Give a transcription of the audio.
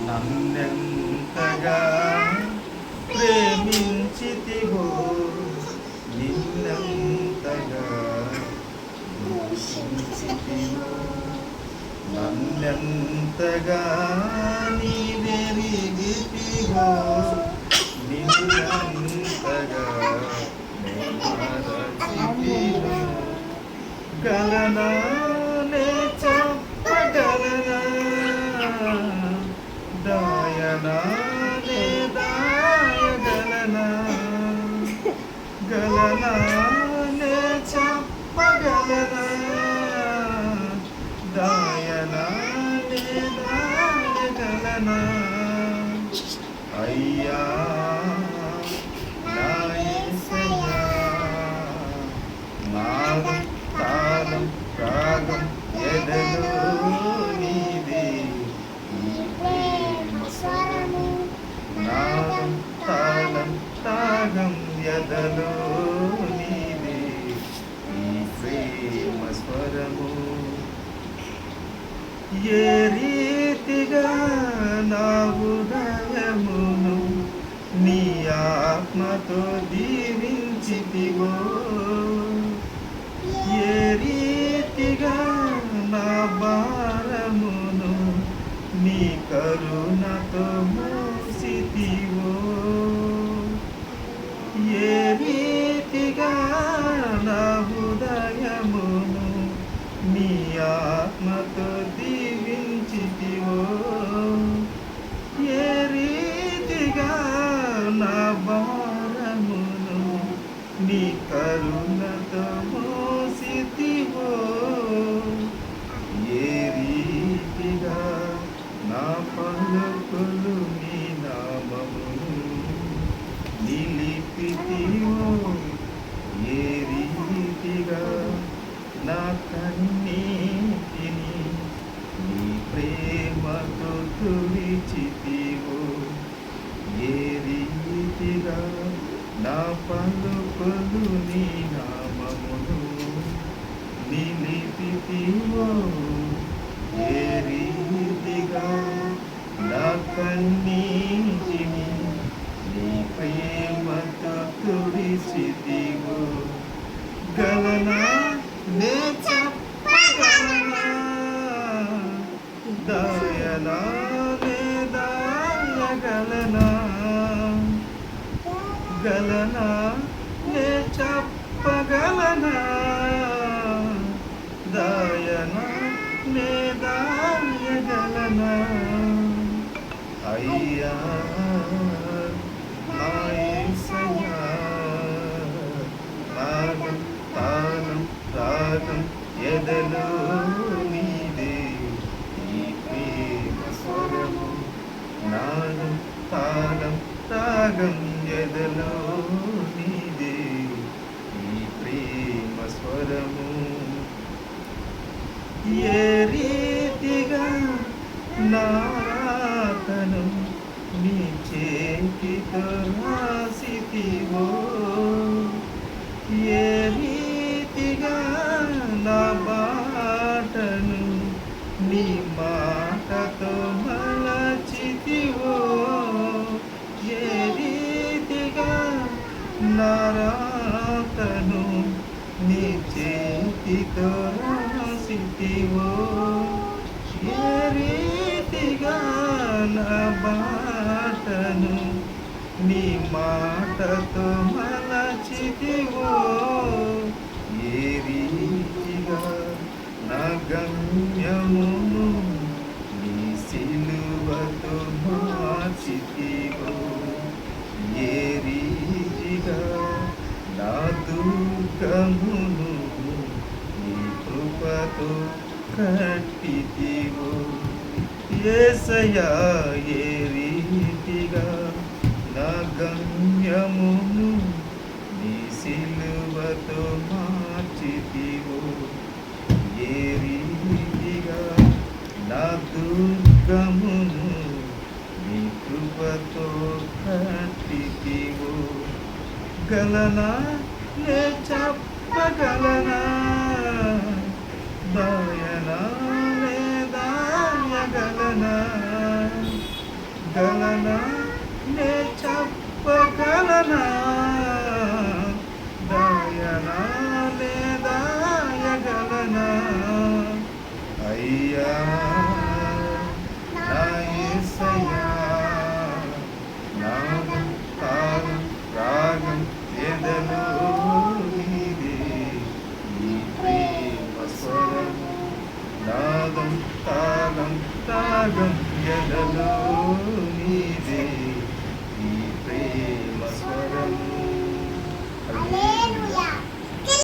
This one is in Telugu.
నన్నెంతగా ప్రేమించితివో, నిన్నెంతగా దూషించితివో, నన్నెంతగా నీవెరిగితివో, నిన్నెంతగా మరచితివో. గలనా నే చెప్పగలనా, దాయనా నే దాయగలనా, గలనా నే చెప్పగలనా, దాయనా నే దాయగలనా. అయ్యా నా యేసయ్యా, నాదం తాళం రాగం ఎదలో నీదే, నీ ప్రేమ స్వరము. నాదం తాళం రాగం ఎదలో నీదే, నీ ప్రేమ స్వరము. ఏ రీతిగా నా హృదయమును నీ ఆత్మతో దీవించితివో, ఏ రీతిగా నా భారమును నీ కరుణతో మోసితివో, ఏ రీతిగా నా హృదయమును నీ ఆత్మతో దీవించితివో, ఏ రీతిగా నా భారమును నీ కరుణతో మోసితివో, ఏ రీతిగా నా పలుకులు నీ నామమును నిలిపితివో, ఏ రీతిగా నా కన్నీటిని నీ ప్రేమతో తుడిచితివో, ఏ రీతిగా నా పలుకులు నీ నామమును నిలిపితివో, ఏ రీతిగా నా కన్నీటిని నీ ప్రేమతో తుడిచితివో. గలనా నే చెప్పగలనా, దాయనా నే దాయగలనా, గలనా నే చెప్పగలనా, దాయనా నే దాయగలనా. అయ్యా నా యేసయ్యా, నాదం తాళం రాగం ఎదలో నీదే, నీ ప్రేమ స్వరము. నాదం తాళం రాగం ఎదలో నీదే, నీ ప్రేమ స్వరము. ఏ రీతిగా నా రాతను నీ చేతితో రాసితివో, ఏ రీతిగా నా బాటను నీ మాటతో మలచితివో, ఏ రీతిగా నా రాతను నీ చేతితో రాసితివో, ఏ రీతిగా నా బాటను నీ మాటతో మలచితివో, ఏ రీతిగా నా గమ్యమును నీ సిలువతో మార్చితివో, ఏ రీతిగా నా దుఃఖమును నీ కృపతో కట్టితివో. యేసయ్యా, ఏ రీతిగా నా గమ్యమును నీ సిలువతో మార్చితివో, ఏ రీతిగా నా దుర్గమును నీ కృపతో కట్టితివో. గలనా నే చెప్పగలనా, దాయనా నే దాయగలనా, చెప్పగలనా నే చెప్పగలనా దాయనా నే దాయగలనా అయ్యా నా యేసయ్యా నాదం తాళం రాగం ఎదలో నీదే నీ ప్రేమ స్వరము నాదం తాళం రాగం ఎదలో